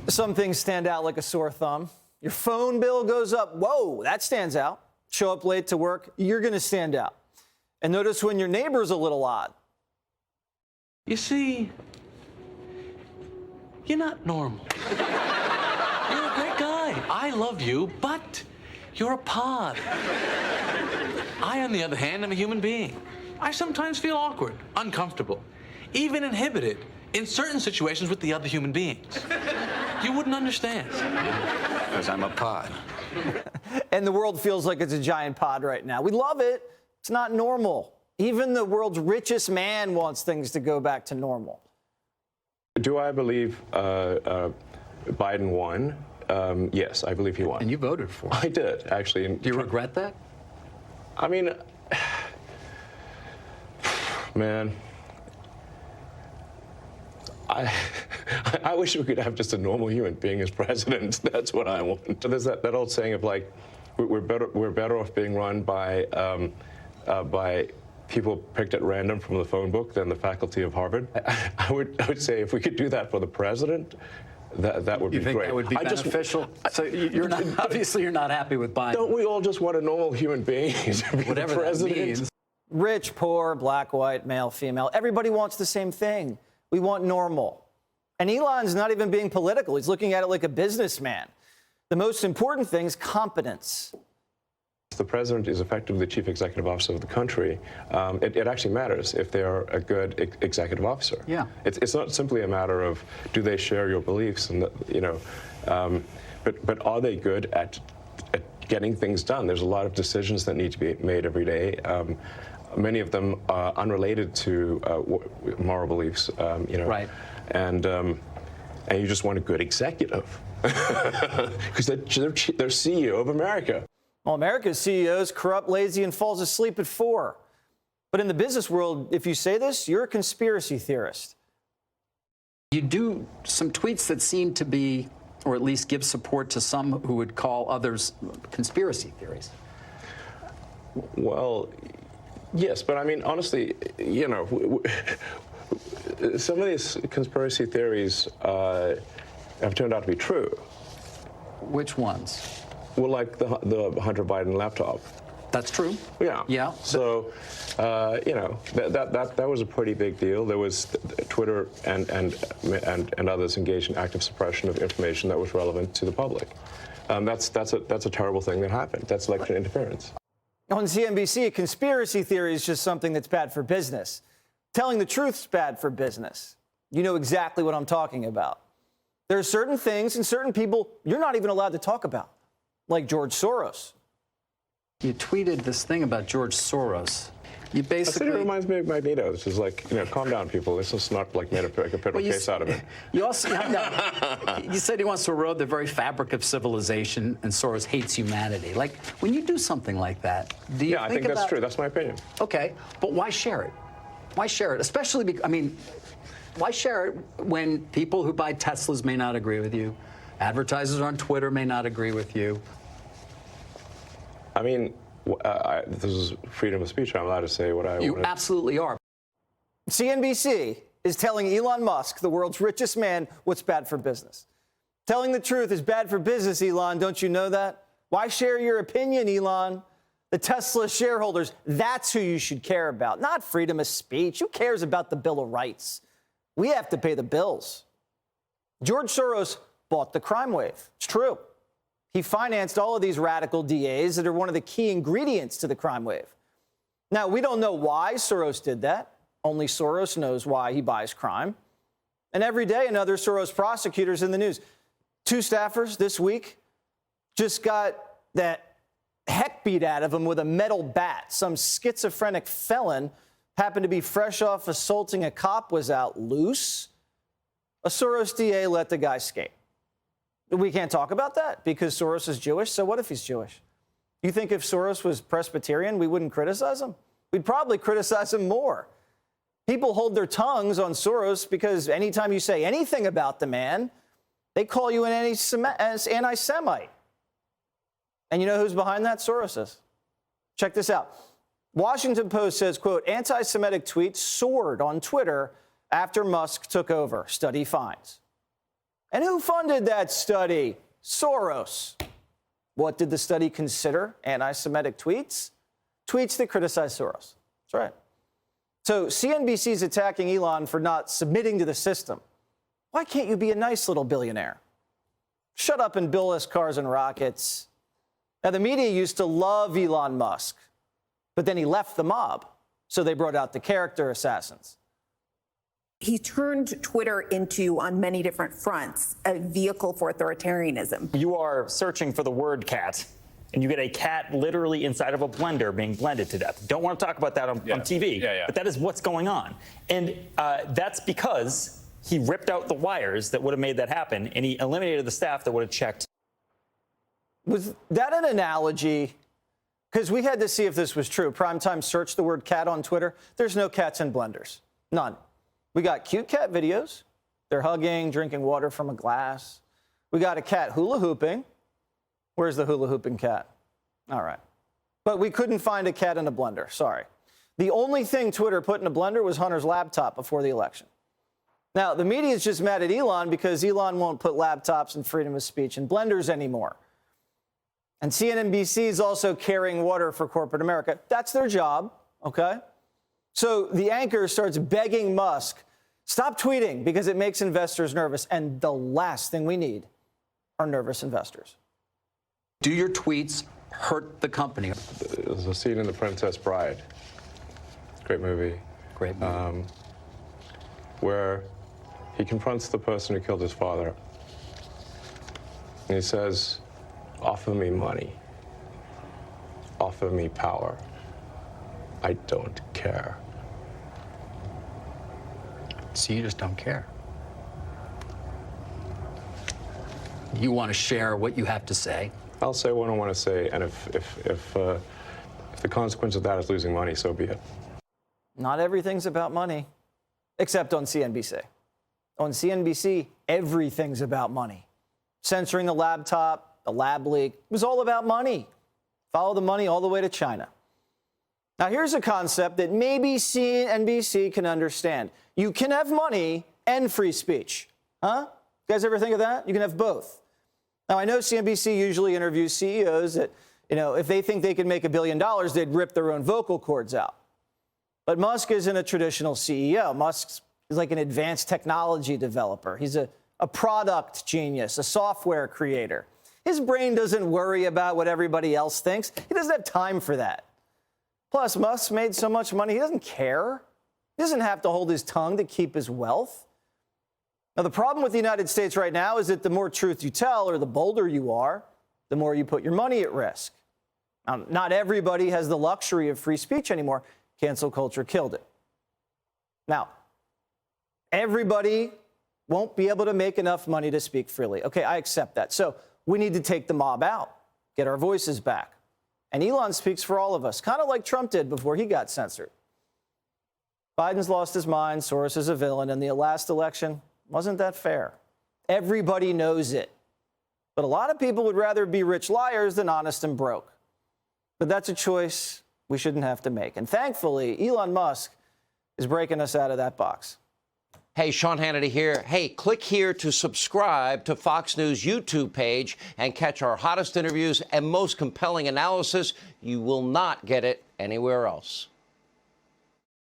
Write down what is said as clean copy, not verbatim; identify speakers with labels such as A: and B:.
A: Some things stand out like a sore thumb. Your phone bill goes up. Whoa, that stands out. Show up late to work, you're going to stand out. And notice when your neighbor's a little odd.
B: You see, you're not normal. You're a great guy. I love you, but you're a pod. I, on the other hand, am a human being. I sometimes feel awkward, uncomfortable, even inhibited in certain situations with the other human beings. You wouldn't understand. Because I'm a pod.
A: And the world feels like it's a giant pod right now. We love it. It's not normal. Even the world's richest man wants things to go back to normal.
C: Do I believe Biden won? Yes, I believe he won.
D: And you voted for him.
C: I did, actually.
D: Do you regret that?
C: I mean, man, I wish we could have just a normal human being as president. That's what I want. There's that old saying of like, we're better off being run by people picked at random from the phone book than the faculty of Harvard. I would say if we could do that for the president, that would be great.
D: You think that would be beneficial? So you're not, obviously you're not happy with Biden.
C: Don't we all just want a normal human being to be
D: Whatever
C: the president?
D: that means.
A: Rich, poor, black, white, male, female. Everybody wants the same thing. We want normal. And Elon's not even being political. He's looking at it like a businessman. The most important thing is competence.
C: The president is effectively the chief executive officer of the country. It actually matters if they are a good executive officer.
D: Yeah.
C: It's not simply a matter of do they share your beliefs, and but are they good at getting things done? There's a lot of decisions that need to be made every day. Many of them are unrelated to moral beliefs.
D: Right.
C: And you just want a good executive because they're CEO of America.
A: Well, America's CEO is corrupt, lazy, and falls asleep at 4. But in the business world, if you say this, you're a conspiracy theorist.
D: You do some tweets that seem to be, or at least give support to some who would call others conspiracy theories.
C: Well, yes, but I mean, honestly, some of these conspiracy theories have turned out to be true.
D: Which ones?
C: Well, like the Hunter Biden laptop.
D: That's true.
C: Yeah.
D: Yeah.
C: So, that was a pretty big deal. There was Twitter and others engaged in active suppression of information that was relevant to the public. That's a terrible thing that happened. That's election interference.
A: On CNBC, a conspiracy theory is just something that's bad for business. Telling the truth is bad for business. You know exactly what I'm talking about. There are certain things and certain people you're not even allowed to talk about, like George Soros.
D: You tweeted this thing about George Soros. You basically...
C: I think it reminds me of Magneto. This is like, calm down, people. This is not like made a federal case out of it.
D: You also, you said he wants to erode the very fabric of civilization, and Soros hates humanity. Like, when you do something like that, do you
C: I think that's true. That's my opinion.
D: Okay, but why share it? Why share it? Especially, why share it when people who buy Teslas may not agree with you, advertisers on Twitter may not agree with you?
C: I mean, this is freedom of speech. I'm allowed to say what I want.
D: You absolutely are.
A: CNBC is telling Elon Musk, the world's richest man, what's bad for business. Telling the truth is bad for business, Elon. Don't you know that? Why share your opinion, Elon? The Tesla shareholders, that's who you should care about, not freedom of speech. Who cares about the Bill of Rights? We have to pay the bills. George Soros bought the crime wave. It's true. He financed all of these radical DAs that are one of the key ingredients to the crime wave. Now, we don't know why Soros did that. Only Soros knows why he buys crime. And every day, another Soros prosecutor's in the news. 2 staffers this week just got that heck beat out of them with a metal bat. Some schizophrenic felon happened to be fresh off assaulting a cop, was out loose. A Soros DA let the guy escape. We can't talk about that because Soros is Jewish. So what if he's Jewish? You think if Soros was Presbyterian, we wouldn't criticize him? We'd probably criticize him more. People hold their tongues on Soros because anytime you say anything about the man, they call you an anti-Semite. And you know who's behind that? Soros is. Check this out. Washington Post says, quote, anti-Semitic tweets soared on Twitter after Musk took over. Study finds. And who funded that study? Soros. What did the study consider? Anti-Semitic tweets? Tweets that criticize Soros. That's right. So CNBC is attacking Elon for not submitting to the system. Why can't you be a nice little billionaire? Shut up and build us cars and rockets. Now, the media used to love Elon Musk, but then he left the mob, so they brought out the character assassins.
E: He turned Twitter into, on many different fronts, a vehicle for authoritarianism.
F: You are searching for the word cat, and you get a cat literally inside of a blender being blended to death. Don't want to talk about that on TV, but that is what's going on. And that's because he ripped out the wires that would have made that happen, and he eliminated the staff that would have checked.
A: Was that an analogy? Because we had to see if this was true. Primetime searched the word cat on Twitter. There's no cats in blenders. None. We got cute cat videos. They're hugging, drinking water from a glass. We got a cat hula hooping. Where's the hula hooping cat? All right. But we couldn't find a cat in a blender. Sorry. The only thing Twitter put in a blender was Hunter's laptop before the election. Now, the media is just mad at Elon because Elon won't put laptops and freedom of speech in blenders anymore. And CNBC is also carrying water for corporate America. That's their job, okay? So the anchor starts begging Musk, stop tweeting because it makes investors nervous. And the last thing we need are nervous investors.
D: Do your tweets hurt the company?
C: There's a scene in The Princess Bride. Great movie.
D: Great movie.
C: Where he confronts the person who killed his father. And he says, offer me money. Offer me power. I don't care.
D: So you just don't care. You want to share what you have to say.
C: I'll say what I want to say, and if the consequence of that is losing money, so be it.
A: Not everything's about money, except on CNBC. On CNBC, everything's about money. Censoring the laptop, the lab leak, it was all about money. Follow the money all the way to China. Now, here's a concept that maybe CNBC can understand. You can have money and free speech. Huh? You guys ever think of that? You can have both. Now, I know CNBC usually interviews CEOs that, if they think they can make $1 billion, they'd rip their own vocal cords out. But Musk isn't a traditional CEO. Musk is like an advanced technology developer. He's a product genius, a software creator. His brain doesn't worry about what everybody else thinks. He doesn't have time for that. Plus, Musk made so much money, he doesn't care. He doesn't have to hold his tongue to keep his wealth. Now, the problem with the United States right now is that the more truth you tell or the bolder you are, the more you put your money at risk. Now, not everybody has the luxury of free speech anymore. Cancel culture killed it. Now, everybody won't be able to make enough money to speak freely. Okay, I accept that. So we need to take the mob out, get our voices back. And Elon speaks for all of us, kind of like Trump did before he got censored. Biden's lost his mind. Soros is a villain. And the last election wasn't that fair. Everybody knows it. But a lot of people would rather be rich liars than honest and broke. But that's a choice we shouldn't have to make. And thankfully, Elon Musk is breaking us out of that box.
G: Hey, Sean Hannity here. Hey, click here to subscribe to Fox News YouTube page and catch our hottest interviews and most compelling analysis. You will not get it anywhere else.